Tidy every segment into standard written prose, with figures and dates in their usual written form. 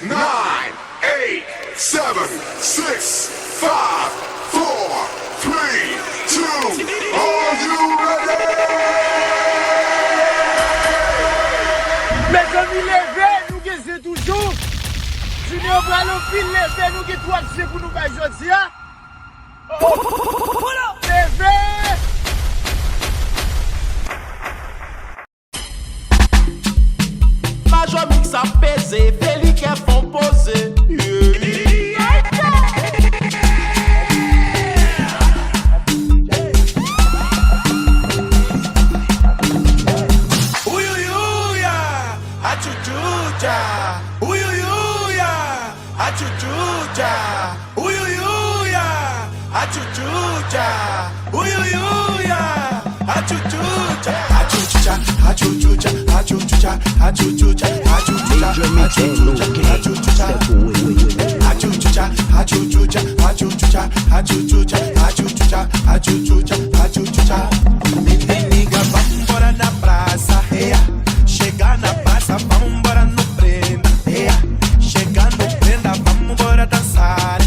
9, 8, 7, 6, 5, 4, 3, 2. Are you ready? Mes amis, levez, nous c'est toujours. Si nous allons filer, levez, nous qui trois c'est pour nous faire aujourd'hui. Levez. Major mix a pesé, Félix est font poser. Uyuyuya, achuchucha. Uyuyuya, achuchucha. Uyuyuya, achuchucha. Uyuyuya, achuchucha. Achuchucha, achuchucha, achuchucha, achuchucha, achuchucha, achuchucha, achuchucha, achuchucha, achuchucha, achuchucha, achuchucha, achuchucha, achuchucha. Menina, vamos embora na praça, chegar na praça, vamos embora no prenda, chegar no prenda, vamos embora dançar,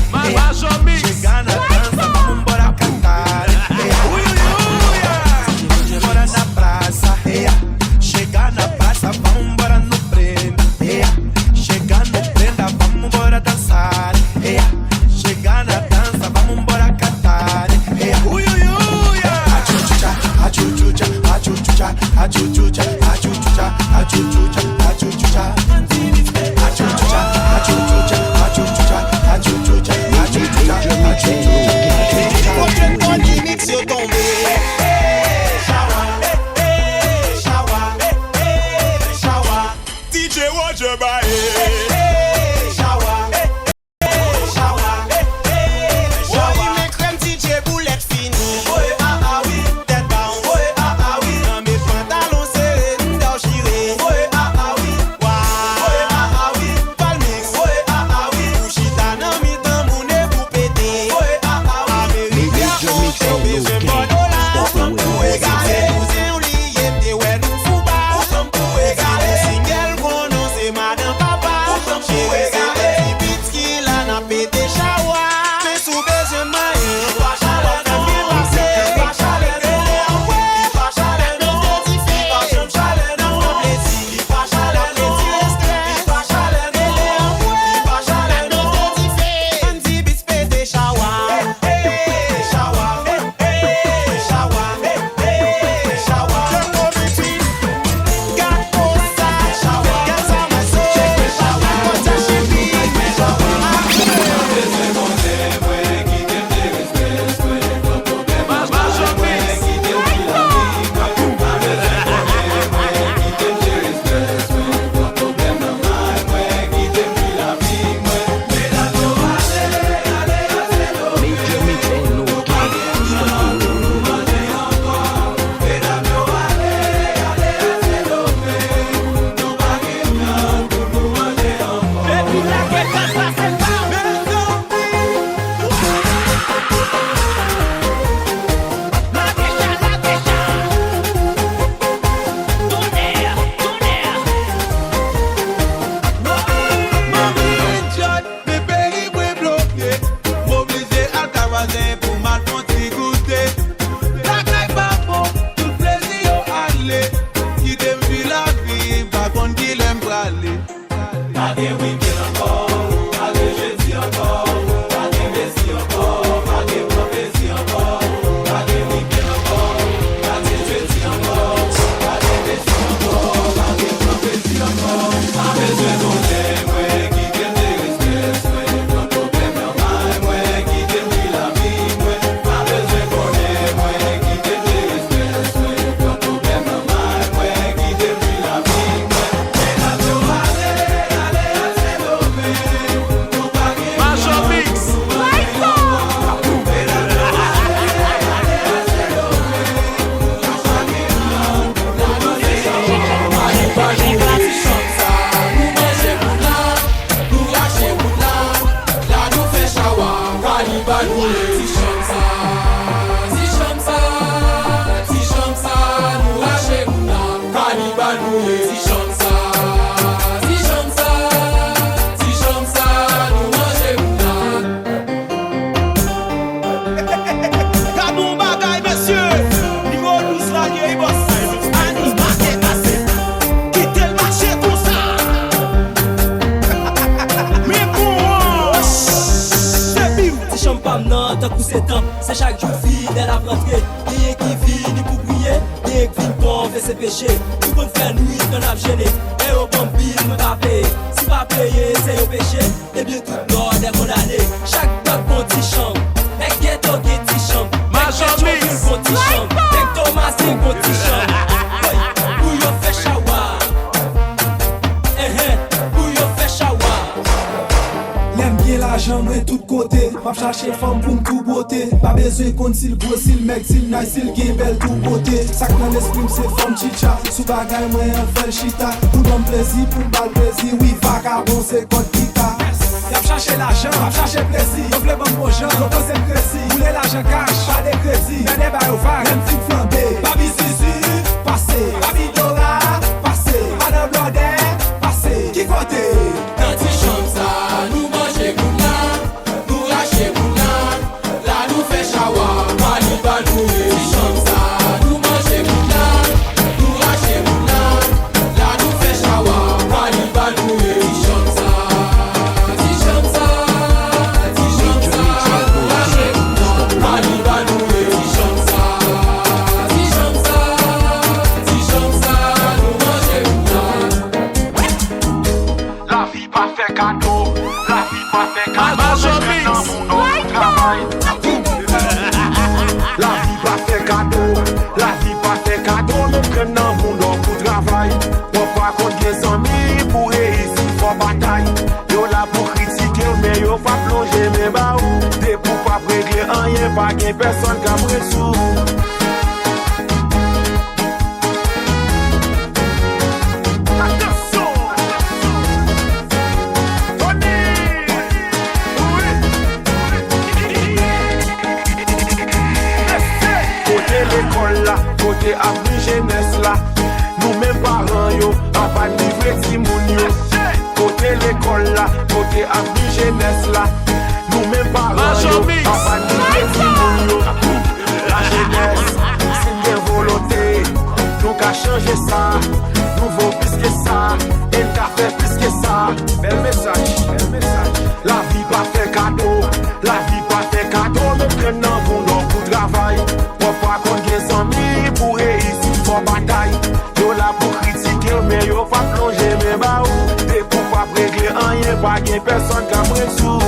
chegar na dança, vamos embora cantar, vamos embora na praça, chegar na praça, vamos embora no prenda, chegar no prenda, vamos embora dançar, chegar na dança, vamos embora cantar, achuchucha, achuchucha, achuchucha, achuchucha, achuchucha, achuchucha, achuchucha, achuchucha, achuchucha, achuchucha, achuchucha, achuchucha, achuchucha. Prochaine fois du mix yo tombé. Shower, shower, DJ watch your body. Shower, shower, shower. Mes crèmes DJ boulette fini. Oui, tête down. Oui. Dans mes pantalons serrés, d'orchiré. Oui. Palmix. Oui. Bouchita dans mi temps mouné pour péter. Américain, on fait besoin de dollars. Pour égaler, nous on lié, t'es ouais, nous fous pas. Pour égaler, single, qu'on non, c'est madame papa. J'ai réservé des beats qui l'a n'a pété chawa. Mais sous besoin de maille, pas chalet, pas chalet, pas chalet, non, pas chalet, non, plaisir, pas chalet, pas chalet, pas chalet, non, un petit beat pété chawa. Chawa, chawa, chawa. tant que c'est temps, c'est chaque jour fidèle à rentrer. Rien qui vit ni pour prier, rien qui vit pour faire ses péchés. Tout le monde fait nuit qu'on a gêné, et au bon bill, nous pas payer. Si pas payer, c'est au péché, et bien tout l'ordre est condamné. Chaque dog bon petit chambre, mec ghetto qui petit chambre, mec ghetto bon petit chambre, mec Thomas c'est bon petit chambre. Où yo fait chawa, où yo fait chawa. L'aime bien l'argent, mais tout côté. Pas chercher femme pour tout beauté. Pas besoin qu'on s'il gros, s'il mec, s'il nice, s'il gay, belle tout beauté. Ça dans l'esprit, c'est femme chicha. Sous bagaille, moi, un fait chita. Pour donner plaisir, pour bal plaisir. Oui, vagabond, c'est code kita. Y'a chercher l'argent, y'a chercher plaisir. Y'a voulait bon bon gens, y'a posé le crédit. Voulez l'argent cash, pas de crédit. Y'a des bails au vague, même petite flambée. Babi zizi, passé. Babi Dora, passé. Madame Blondet, passé. Qui côté? Dans tes chambres, ça, nous manger goula, nous racher goula, là nous fait chawa, mani banoué. Tes chambres, ça, nous manger goula, nous racher goula, là nous fait chawa, mani banoué. Tes chambres, ça, nous racher goula, mani banoué. Tes chambres, ça, nous manger goula. La vie pas fait cadeau, la vie pas fait cadeau, travail. La vie pas fait cadeau, la vie pas fait cadeau, nous prenons dans mon nom pour travail. On pas qu'on des amis pour réussir, faut bataille. Yo là pour critiquer, mais yo pas plonger, mais bah ou. Des pour pas régler rien, pas qu'il personne qui a pris sous. L'école là, côté avenue jeunesse là, nous mêmes parents yo, à pas livrer timoun yo. Côté l'école là, côté avenue jeunesse là, nous mêmes parents yo, à pas livrer timoun yo. La jeunesse, c'est une volonté, nous qu'à changer ça, nous vaut plus que ça, et qu'à faire plus que ça. Bel message, bel message. La vie pas fait cadeau, la vie pas fait cadeau, nous prenons pour nous pour travail. Pas qu'on des amis pour réussir, faut bataille. Yo là pour critiquer, mais yo pas plonger, mais bah ou. Des pour pas régler rien, pas qu'il personne qui a pris sous.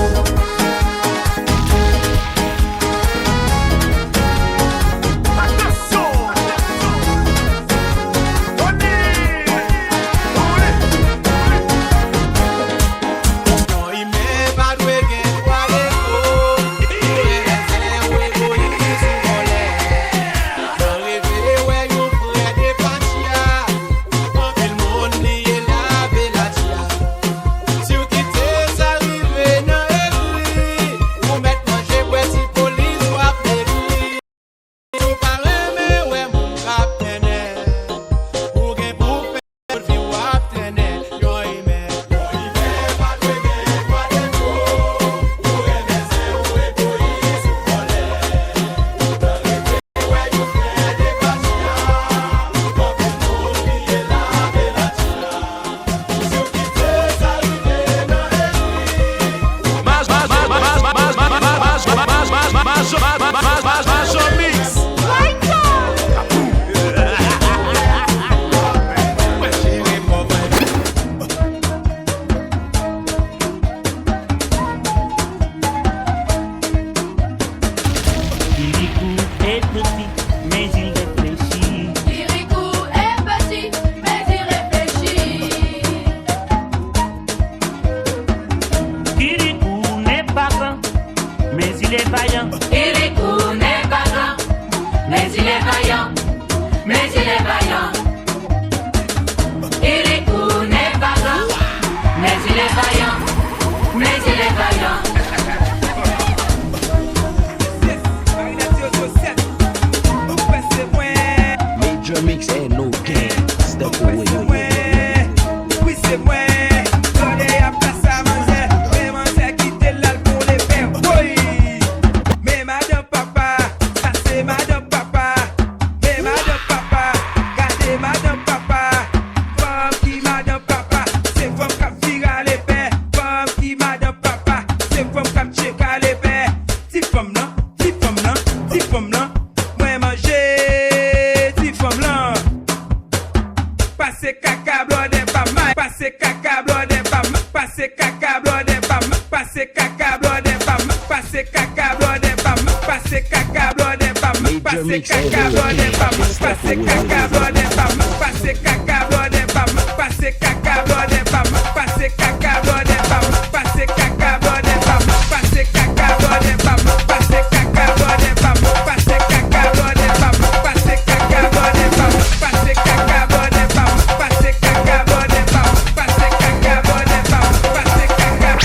Passe caca blanc des femmes, passe caca blanc des femmes, passe caca blanc des femmes, passe caca blanc des femmes, passe caca blanc des femmes, passe caca blanc des femmes, passe caca blanc des femmes, passe caca blanc des femmes, passe caca blanc des femmes, passe caca blanc des femmes, passe caca blanc des femmes, passe caca blanc des femmes, passe caca blanc des femmes, passe caca blanc des femmes, passe caca blanc des femmes, passe caca blanc des femmes, passe caca.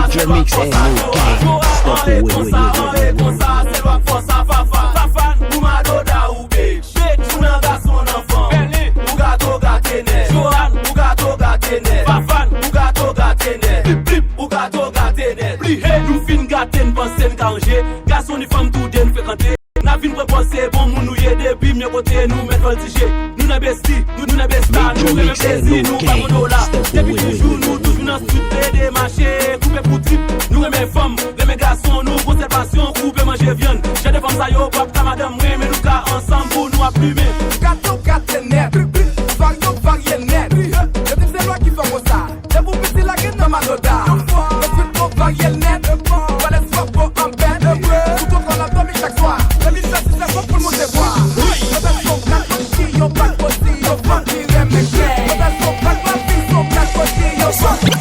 Major mix and no gang. Stop it, wait. Nou fin gaten pansen kanje, garçon ni femme tout den fréquenté. Na vin proposer bon moun nou ye depuis mieux côté nous mettre voltige. Nous na besti, nous na besta, nous même plaisir, nous pas mon là. Depuis toujours nous toujours dans street des marchés, couper pour trip. Nous les femmes, les garçons, nous conservation, couper manger viande. J'ai des femmes ça yo papa madame mais nous ca ensemble pour nous aplumer. Gâteau net, varié net. Je dis c'est moi qui fais ça. Je vous pisse la gueule dans ma loda. Varié net, voilà ce soir pour un bête. Tout autre qu'on a dormi chaque soir. La mission c'est ça pour le monde de voir. Le best son black cochi, yo black cochi, yo funky remix. Le best son black cochi, yo black cochi, yo funky.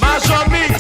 Major mix.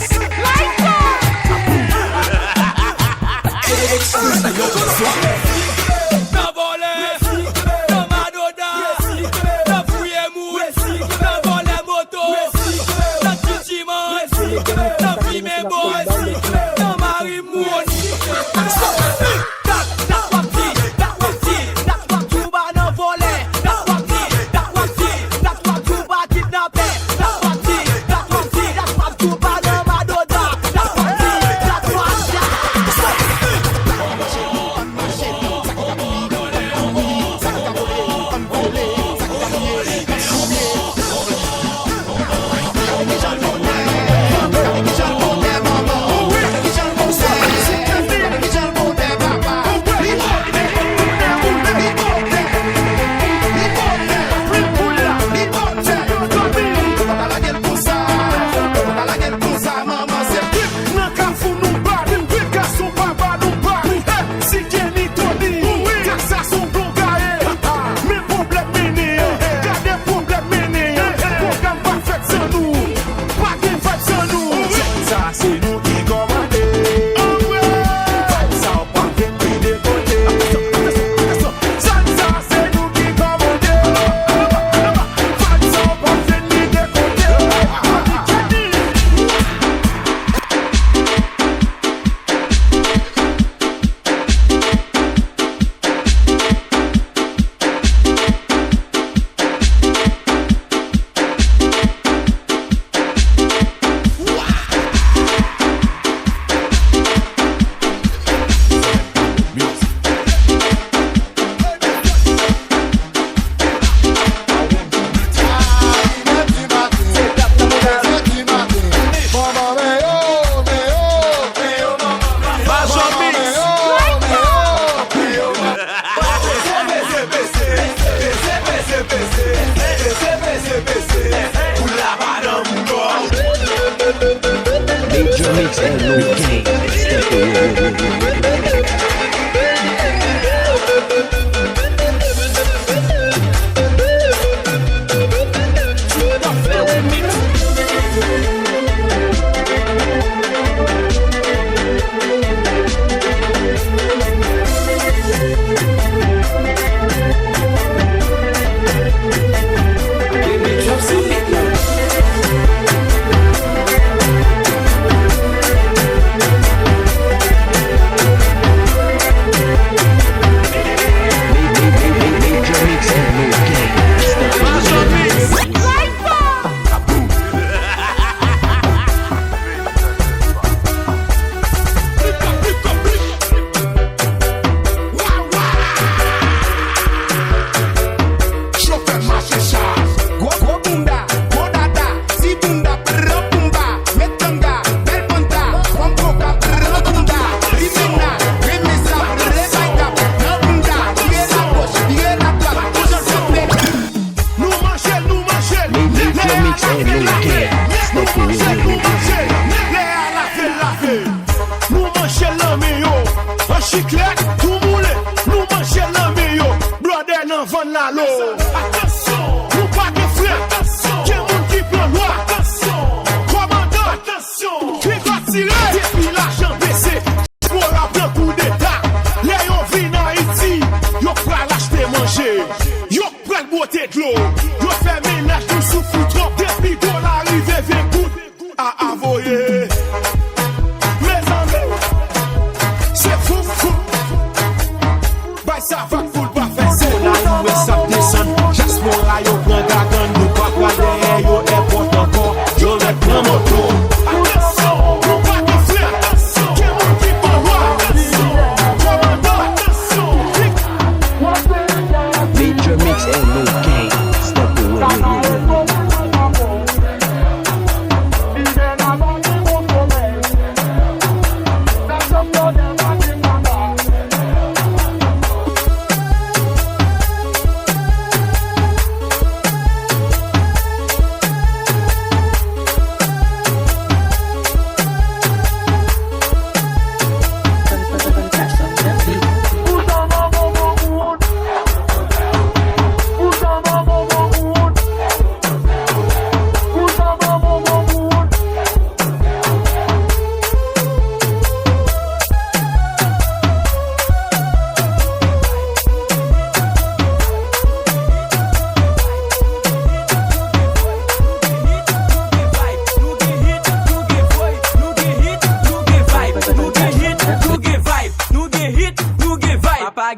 Major mix and no game. Step away.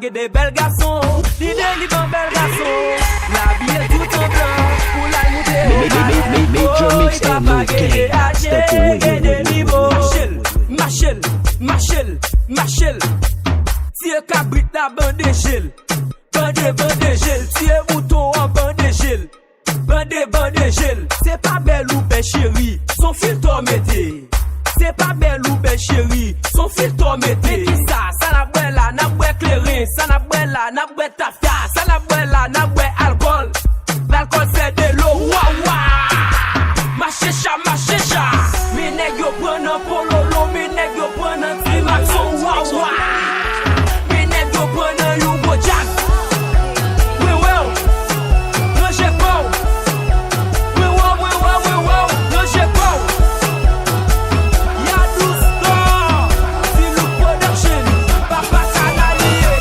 Get des belles garçons, l'idée libre en belles garçons. La vie est tout en blanc pour la nuit. Major mix and no game. Step away. Machel. Tiens cabrit la bande gel. Bande gel. Tiens mouton en bande gel. Bande gel. C'est pas belle ou belle chérie, son filtre mété. C'est pas belle ou belle chérie, son filtre mété. Ça n'a boué là, n'a boué clairin. Ça n'a boué là, n'a boué tafia. Ça n'a boué là, n'a boué alcool. L'alcool c'est de l'eau, waouh. Ma chécha. Mi nèg yo pren un pololo, mi nèg yo pren un trimaxon, waouh. Mi nèg yo pren un Yugo Jack. Oui, non j'ai pas. Oui, non j'ai pas. Y'a 12 ans, si nous production, papa canalier.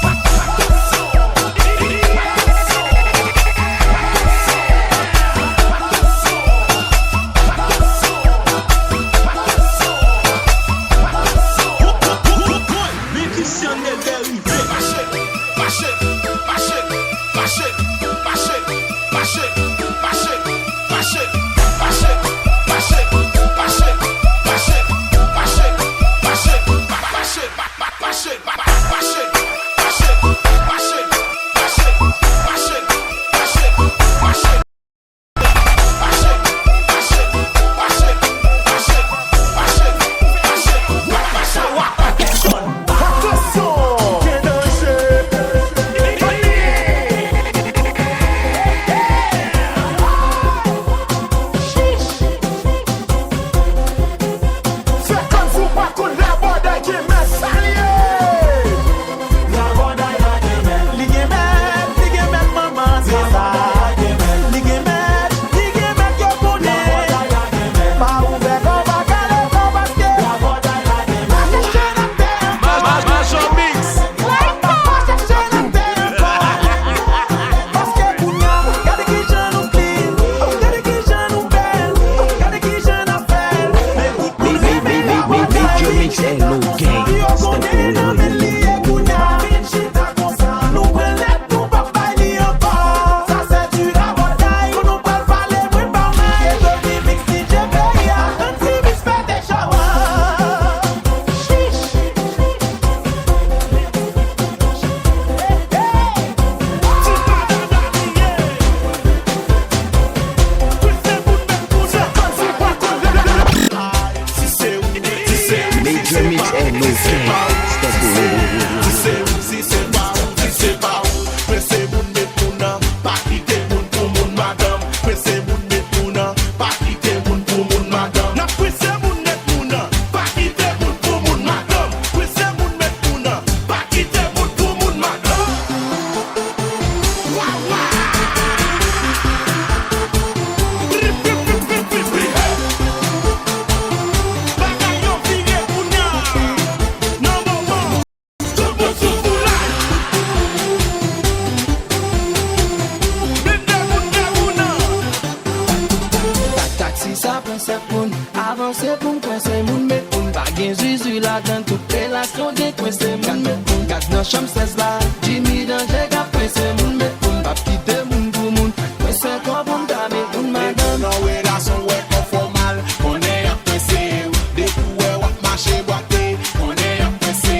moun. Avancer pour coincer moun, mais pour pas gain Jésus là dans toute relation gain coincer moun, mais pour gaz dans chambre 16 là. Jimmy dans j'ai gars coincer moun, mais pour pas quitter moun pour moun. Coincer quoi pour dame moun madame. Non relation ouais conformal, on est coincé. Des coups ouais marcher boiter, on est coincé.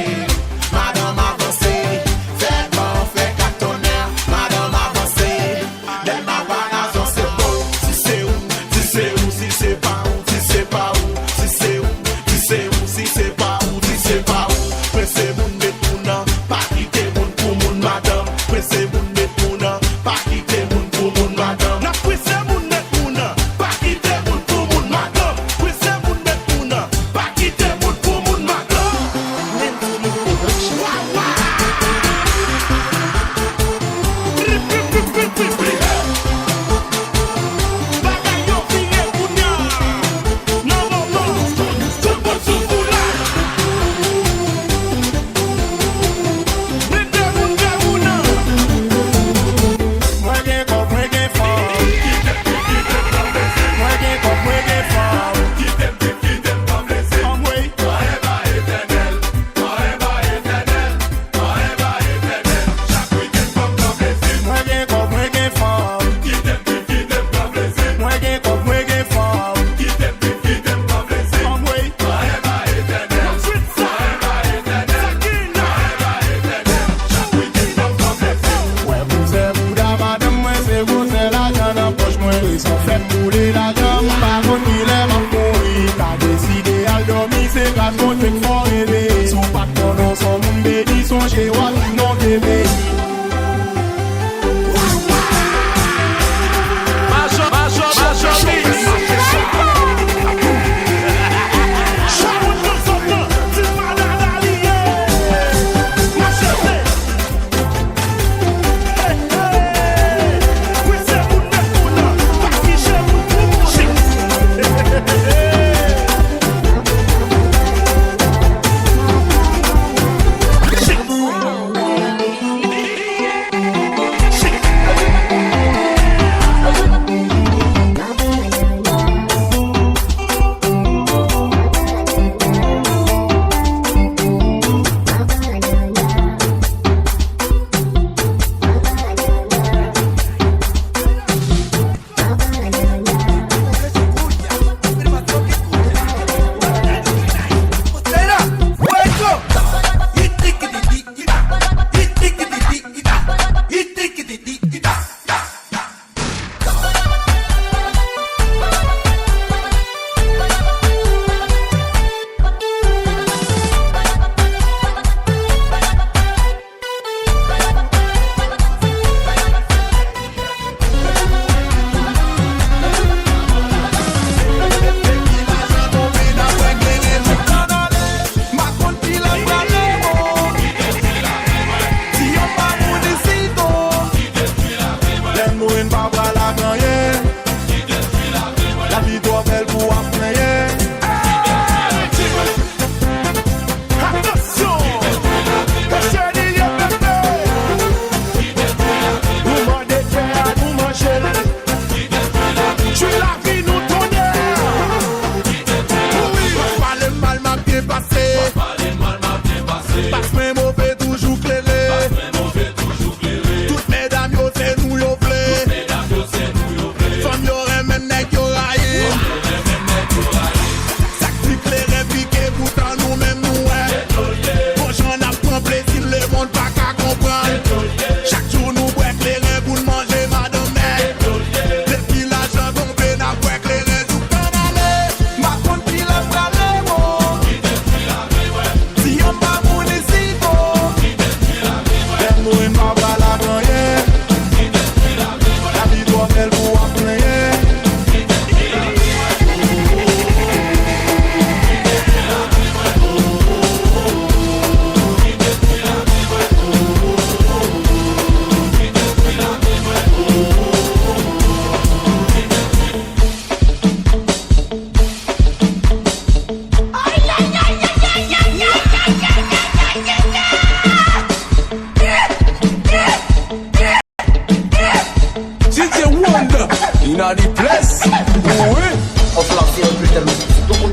Madame avancée, fait bon, fait cartonnaire. Madame avancée, des mabanazons c'est beau. Si c'est où, si c'est où, si c'est pas où, si c'est pas où, si c'est où, si c'est où, si c'est pas où, si c'est pas où. Pressez moun met moun nan, pas quitter moun pour moun madame. Pressez moun met moun nan, pas quitter moun pour moun madame. Na pressez moun met moun nan, pas quitter moun pour moun madame. Pressez moun met moun nan, pas quitter moun pour moun madame.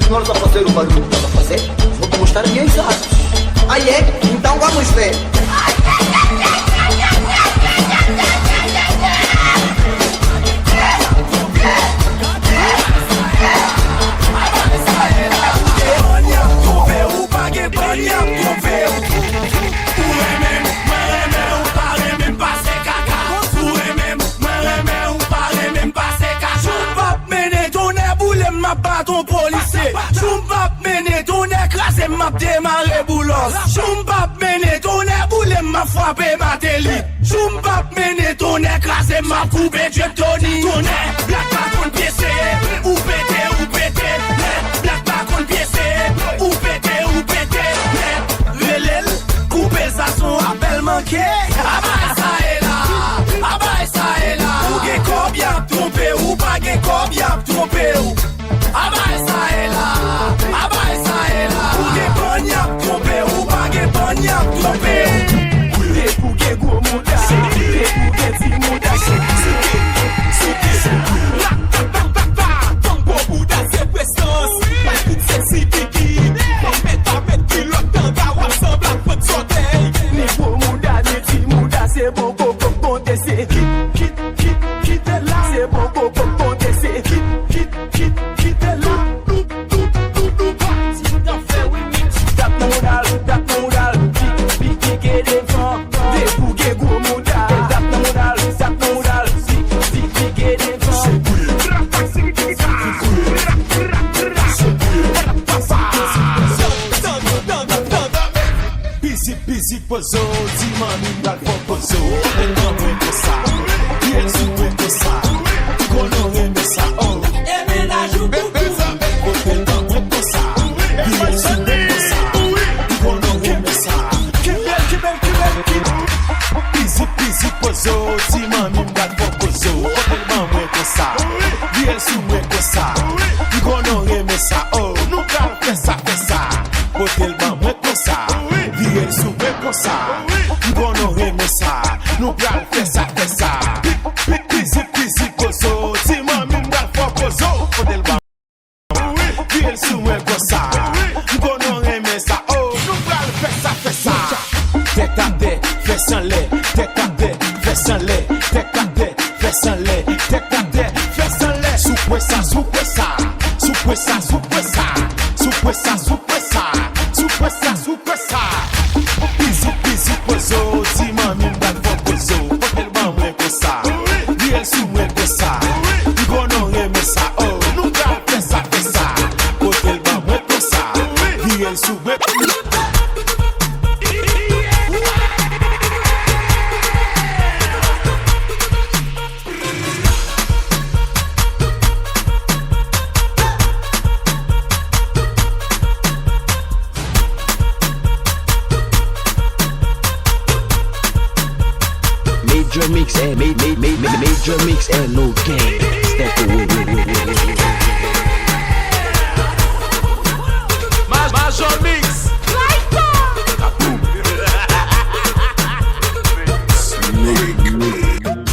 senhor está a fazer o barulho que está a fazer, vou-te mostrar a minha idade. Ah é? Então vamos ver. Ton policier, Chumbap mene ton écrasé m'a démarré boulos. Chumbap mene ton boule m'a frappé ma télé. Chumbap mene ton écrasé m'a coupé Dieu Tony. Ton black pas contre piécé, ou pété, black pas contre piécé, ou pété, relèle, coupé ça son appel manqué. Abay ça est là, ou gen combien trompé ou pas gen combien trompé ou. Abay ça est là, ou gen pognon trompé ou pas gen pognon trompé. Et pour gen gros mouda, et pour gen ti mouda, ton beau mouda c'est puissance, pas toute sexy kiki, mettre pilote dans gawa semble à prendre soleil. Ni gros mouda, ni ti mouda, c'est bon coco compter c'est quitte là, c'est bon coco compter c'est quitte là. Busy pozo, di mami dal pozo, e non vuoi sa, bien su vuoi sa, kono reme sa, oh, e me la jou besa, e non vuoi sa, bien su vuoi sa, kono reme sa, busy pozo, di mami dal pozo, e non vuoi sa, bien su vuoi sa, kono reme sa, oh, nunca pensa, hotel ban mwen konsa, viye sou mwen konsa, mkono reme sa, nou pral fè sa. Pisi kozo, ti mami mdal fò kozo, hotel ban viye sou mwen konsa, mkono reme sa, oh, nou pral fè sa. Tekade, fè san le, tekade, fè san le, tekade, fè san le, tekade, fè san le, soupwe sa, soupwe sa, soupwe sa, soupwe sa, soupwe sa, soupwe sa. Super sa, busy pozo, ti mami mdal fò pozo, hotel ban mwen kosa, viye sou mwen kosa, mkono reme sa, oh, nou pral fè sa, hotel ban mwen kosa, viye sou mwen kosa. Major mix and major mix and no game. Step away. Major mix. We'll be right back.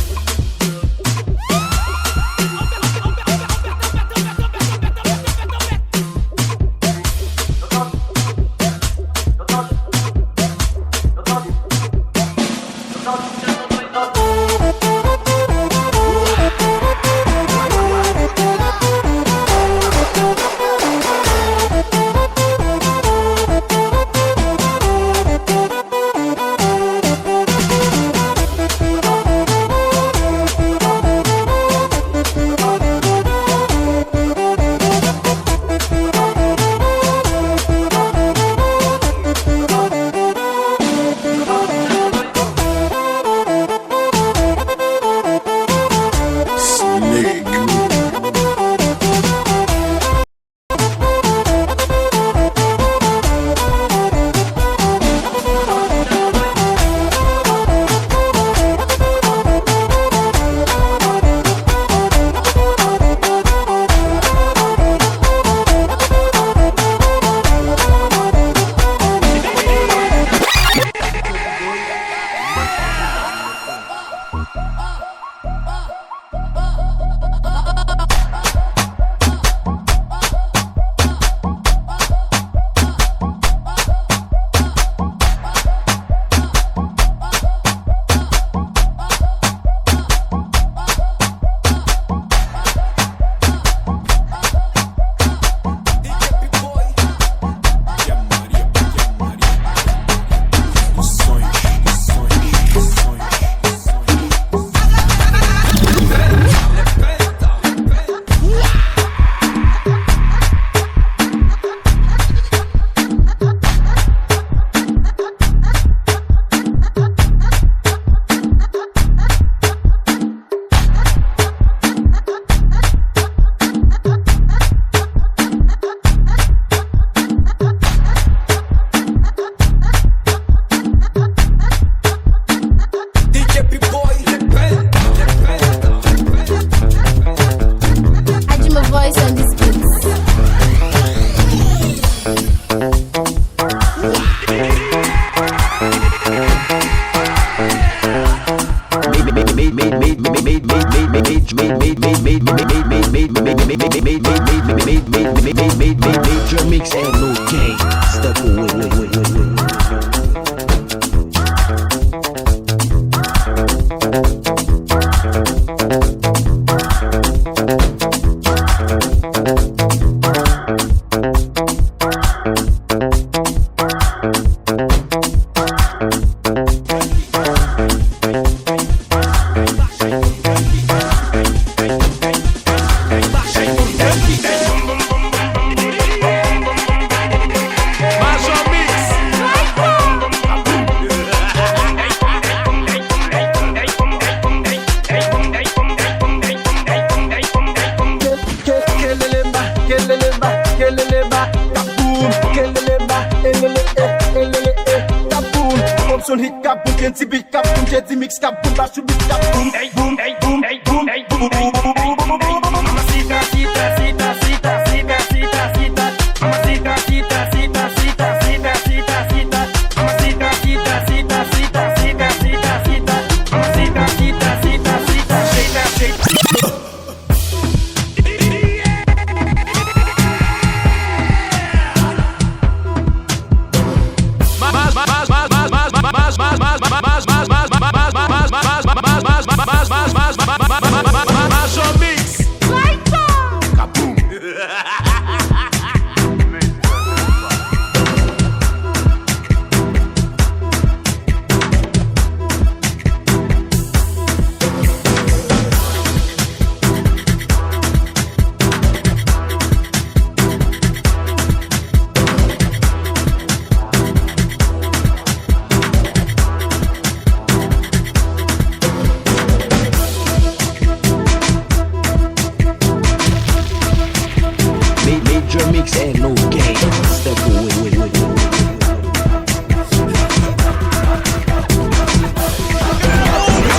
Major mix and no game. Step away. Mix cap boom bash beat cap boom boom boom boom boom boom. Mamacita cita cita cita cita cita cita. Mamacita cita cita cita cita cita cita. Mamacita cita cita cita cita cita cita. Mamacita cita cita cita cita cita. Mix and no game. Step away.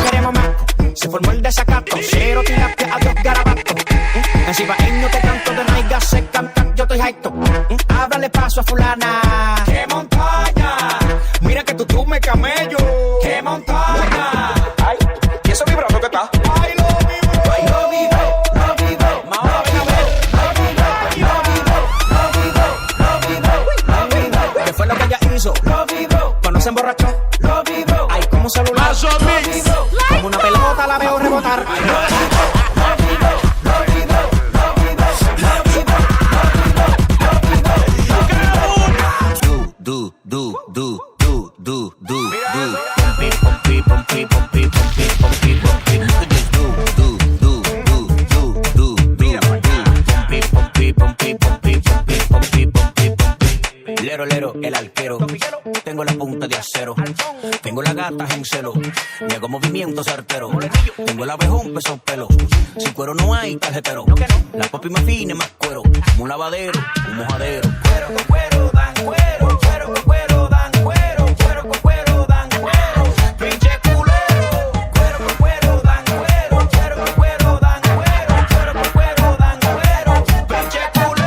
Queremos más. Se formó el desacato. Cero tilapia a dos garabatos. Encima no te canto de naiga se canta. Yo estoy jaito. Háblale paso a fulana. ¡Qué montaña! Mira que tú me camello. ¡Qué montaña! Ay, ¿y eso vibrando que está? ¡Ay, lo vivo! ¡Ay, lo vivo! ¡Lo vivo! ¡Mamá, ven a ver! ¿Qué fue lo que ella hizo? Lo vivo. Cuando se emborrachó, lo vivo. Ay, como un celular, lo vivo. Como una pelota la veo rebotar. Lo vivo, lo vivo, lo vivo, lo vivo, lo vivo, lo vivo, lo vivo. Lero, el arquero. Tengo la punta de acero. Tengo las gatas en celo. Me hago movimiento certero. Tengo el abejón peso pelo. Sin cuero no hay tarjetero. La papi más fina y más cuero. Como un lavadero, un mojadero. Cuero con cuero dan cuero. Cuero con cuero dan cuero. Cuero con cuero dan cuero. Pinche culero. Cuero con cuero dan cuero. Cuero con cuero dan cuero. Cuero con cuero dan cuero. Pinche culero.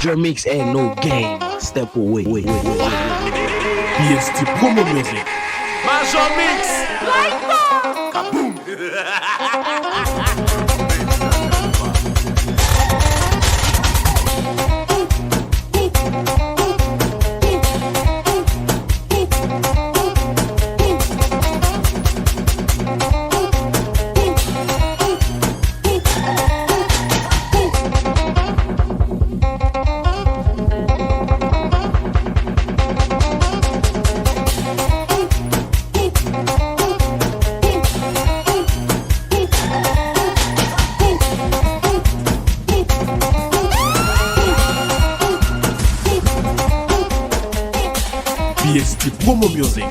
Major mix and no game. Step away. BST promo music. Major mix. Kaboom. BST promo music.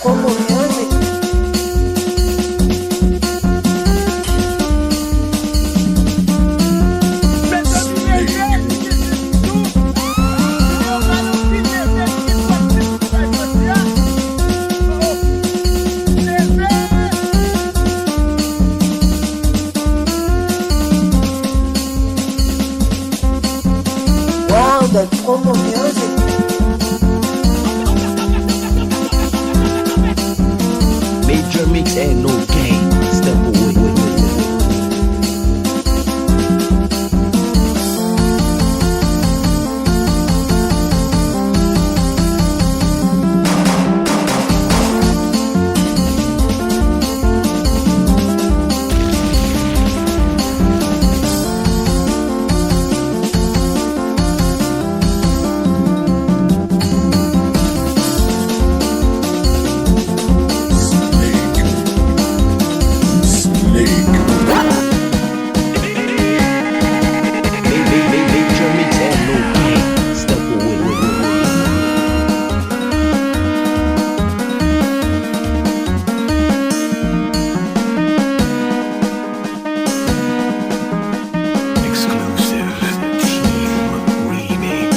Como music. Wow, the Como music. Major mix and no game. Step away. Major mix and no game. Step away. Exclusive Team Remix.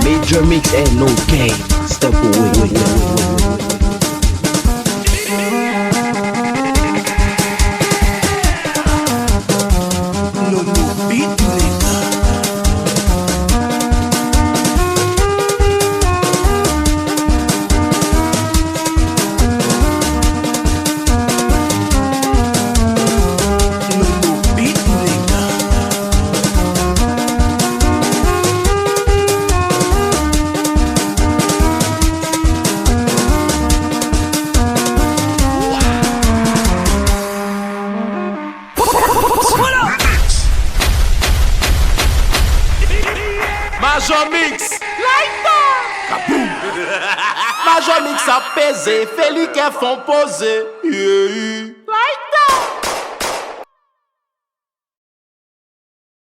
Major mix and no game. Step away. Major Mix. Major Mix a pesé, fait li qu'elle font poser. Yeah.